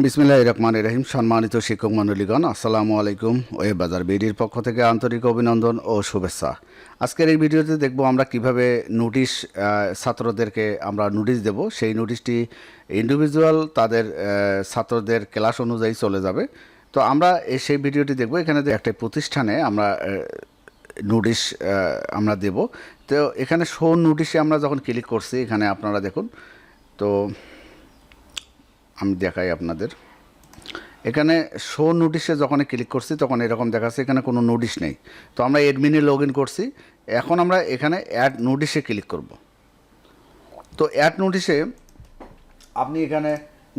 বিসমিল্লাহির রহমানির রহিম। সম্মানিত শিক্ষক মণ্ডলীগণ, আসসালামু আলাইকুম। ওয়েব বাজার বিডির পক্ষ থেকে আন্তরিক অভিনন্দন ও শুভেচ্ছা। আজকের এই ভিডিওতে দেখব আমরা কিভাবে নোটিশ ছাত্রদেরকে আমরা নোটিশ দেব। সেই নোটিশটি ইন্ডিভিজুয়াল তাদের ছাত্রদের ক্লাস অনুযায়ী চলে যাবে। তো আমরা সেই ভিডিওটি দেখব। এখানে যে একটা প্রতিষ্ঠানে আমরা নোটিশ আমরা দেব। তো এখানে শো নোটিশে আমরা যখন ক্লিক করছি, এখানে আপনারা দেখুন। তো আমি দেখাই আপনাদের। এখানে শো নোটিশে যখন ক্লিক করছি তখন এরকম দেখাচ্ছে, এখানে কোনো নোটিশ নেই। তো আমরা অ্যাডমিনে লগ ইন করছি। এখন আমরা এখানে অ্যাড নোটিশে ক্লিক করব। তো অ্যাড নোটিশে আপনি এখানে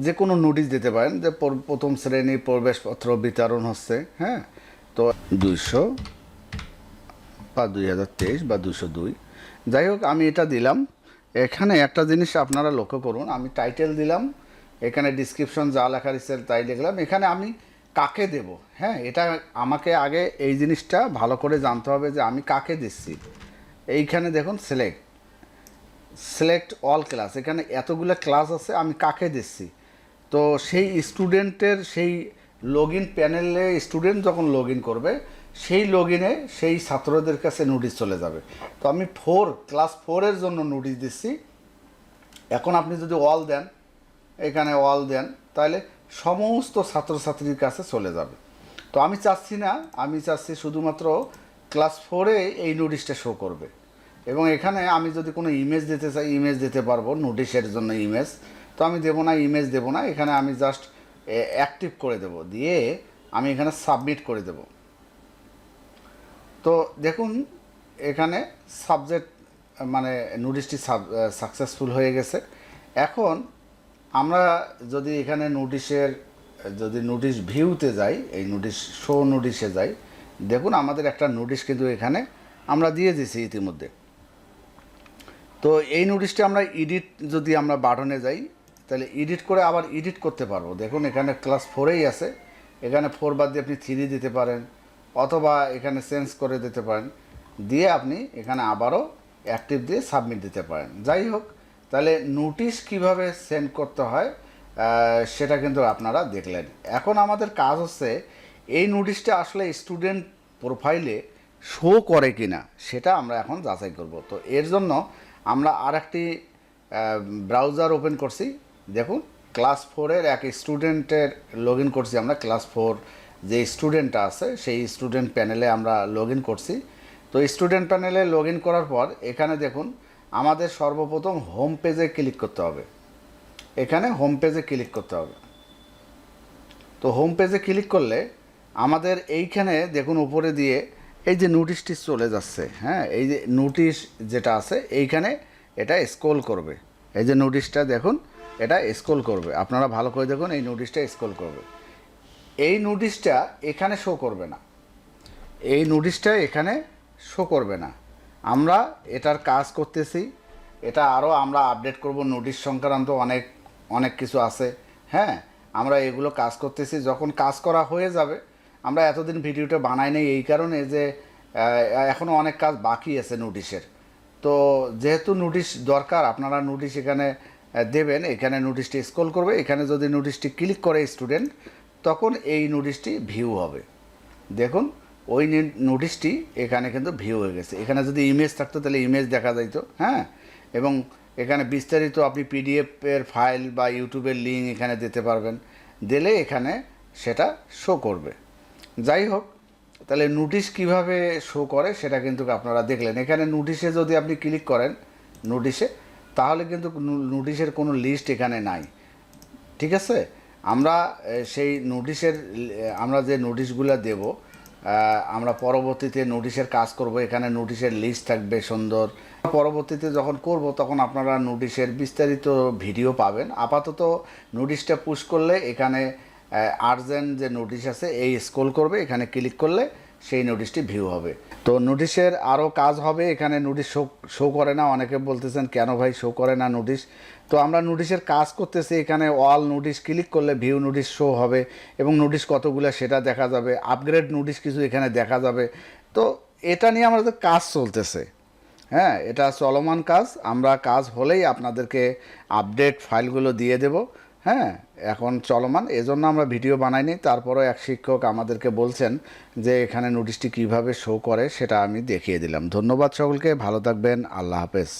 যে কোনো নোটিশ দিতে পারেন, যে প্রথম শ্রেণী প্রবেশপত্র বিতরণ হচ্ছে, হ্যাঁ। তো 200 বা 2023 বা 202, যাই হোক আমি এটা দিলাম। এখানে একটা জিনিস আপনারা লক্ষ্য করুন, আমি টাইটেল দিলাম, এখানে ডিসক্রিপশন যা লেখা দিচ্ছে তাই লিখলাম। এখানে আমি কাকে দেব, হ্যাঁ, এটা আমাকে আগে এই জিনিসটা ভালো করে জানতে হবে যে আমি কাকে দিচ্ছি। এইখানে দেখুন সিলেক্ট অল ক্লাস, এখানে এতগুলো ক্লাস আছে, আমি কাকে দিচ্ছি। তো সেই স্টুডেন্টের সেই লগ ইন প্যানেলে স্টুডেন্ট যখন লগ ইন করবে, সেই লগ ইনে সেই ছাত্রদের কাছে নোটিশ চলে যাবে। তো আমি ক্লাস 4-এর জন্য নোটিশ দিচ্ছি। এখন আপনি যদি অল দেন, এখানে অল দেন, তাহলে সমস্ত ছাত্রছাত্রীর কাছে চলে যাবে। তো আমি চাচ্ছি না, আমি চাচ্ছি শুধুমাত্র ক্লাস 4-এ এই নোটিশটা শো করবে। এবং এখানে আমি যদি কোনো ইমেজ দিতে চাই, ইমেজ দিতে পারবো নোটিশের জন্য ইমেজ। তো আমি দেবো না, ইমেজ দেবো না, এখানে আমি জাস্ট অ্যাক্টিভ করে দেব, দিয়ে আমি এখানে সাবমিট করে দেব। তো দেখুন এখানে সাবজেক্ট মানে নোটিশটি সাকসেসফুল হয়ে গেছে। এখন আমরা যদি এখানে নোটিশ ভিউতে যাই, এই নোটিশ শো নোটিশে যাই, দেখুন আমাদের একটা নোটিশ কিন্তু এখানে আমরা দিয়ে দিয়েছি ইতিমধ্যে। তো এই নোটিশটা আমরা যদি আমরা বাটনে যাই, তাহলে এডিট করে আবার এডিট করতে পারবো। দেখুন এখানে ক্লাস 4-এই আছে, এখানে 4 বাদ দিয়ে আপনি 3 দিতে পারেন, অথবা এখানে চেঞ্জ করে দিতে পারেন, দিয়ে আপনি এখানে আবারও অ্যাক্টিভ দিয়ে সাবমিট দিতে পারেন। যাই হোক, তাহলে নোটিশ কিভাবে সেন্ড করতে হয় সেটা কিন্তু আপনারা দেখলেন। এখন আমাদের কাজ হচ্ছে এই নোটিশটা আসলে স্টুডেন্ট প্রোফাইলে শো করে কিনা সেটা আমরা এখন যাচাই করব। তো এর জন্য আমরা আরেকটি ব্রাউজার ওপেন করছি। দেখুন ক্লাস 4-এর এক স্টুডেন্টের লগ ইন করছি আমরা। ক্লাস 4 যে স্টুডেন্টটা আছে সেই স্টুডেন্ট প্যানেলে আমরা লগ ইন করছি। তো স্টুডেন্ট প্যানেলে লগ ইন করার পর এখানে দেখুন আমাদের সর্বপ্রথম হোম পেজে ক্লিক করতে হবে। এখানে হোম পেজে ক্লিক করতে হবে। তো হোম পেজে ক্লিক করলে আমাদের এইখানে দেখুন উপরে দিয়ে এই যে নোটিশটি চলে যাচ্ছে, হ্যাঁ, এই যে নোটিশ যেটা আছে এইখানে এটা স্ক্রল করবে। এই যে নোটিশটা দেখুন, এটা স্ক্রল করবে। আপনারা ভালো করে দেখুন, এই নোটিশটা স্ক্রল করবে। এই নোটিশটা এখানে শো করবে না, এই নোটিশটা এখানে শো করবে না। আমরা এটার কাজ করতেছি, এটা আরও আমরা আপডেট করব। নোটিশ সংক্রান্ত অনেক কিছু আছে, হ্যাঁ, আমরা এগুলো কাজ করতেছি। যখন কাজ করা হয়ে যাবে, আমরা এতদিন ভিডিওটা বানাই নাই এই কারণে যে এখনও অনেক কাজ বাকি আছে নোটিশের। তো যেহেতু নোটিশ দরকার, আপনারা নোটিশ এখানে দেবেন, এখানে নোটিশটি স্ক্রল করবে। এখানে যদি নোটিশটি ক্লিক করে স্টুডেন্ট, তখন এই নোটিশটি ভিউ হবে। দেখুন ওই নোটিশটি এখানে কিন্তু ভিউ হয়ে গেছে। এখানে যদি ইমেজ থাকতো তাহলে ইমেজ দেখা যাইতো, হ্যাঁ, এবং এখানে বিস্তারিত আপনি পিডিএফের ফাইল বা ইউটিউবের লিঙ্ক এখানে দিতে পারবেন, দিলে এখানে সেটা শো করবে। যাই হোক, তাহলে নোটিশ কিভাবে শো করে সেটা কিন্তু আপনারা দেখলেন। এখানে নোটিশে যদি আপনি ক্লিক করেন নোটিশে, তাহলে কিন্তু নোটিশের কোনো লিস্ট এখানে নাই, ঠিক আছে। আমরা সেই নোটিশের আমরা যে নোটিশগুলো দেব, আমরা পরবর্তীতে নোটিশের কাজ করব। এখানে নোটিশের লিস্ট থাকবে সুন্দর। পরবর্তীতে যখন করব তখন আপনারা নোটিশের বিস্তারিত ভিডিও পাবেন। আপাতত নোটিশটা পুশ করলে এখানে আর্জেন্ট যে নোটিশ আছে এই স্ক্রল করবে, এখানে ক্লিক করলে সেই নোটিশটি ভিউ হবে। তো নোটিশের আরও কাজ হবে। এখানে নোটিশ শো করে না, অনেকে বলতেছেন কেন ভাই শো করে না নোটিশ। তো আমরা নোটিশের কাজ করতেছি। এখানে অল নোটিশ ক্লিক করলে ভিউ নোটিশ শো হবে এবং নোটিশ কতগুলো সেটা দেখা যাবে। আপগ্রেড নোটিশ কিছু এখানে দেখা যাবে। তো এটা নিয়ে আমাদের কাজ চলতেছে, হ্যাঁ, এটা চলমান কাজ। আমরা কাজ হলেই আপনাদেরকে আপডেট ফাইলগুলো দিয়ে দেব। হ্যাঁ, এখন চলমান, এজন্য আমরা ভিডিও বানাইনি। তারপরও এক শিক্ষক আমাদেরকে বলছেন যে এখানে নোটিশটি কিভাবে শো করে সেটা আমি দেখিয়ে দিলাম। ধন্যবাদ সকলকে, ভালো থাকবেন, আল্লাহ হাফেজ।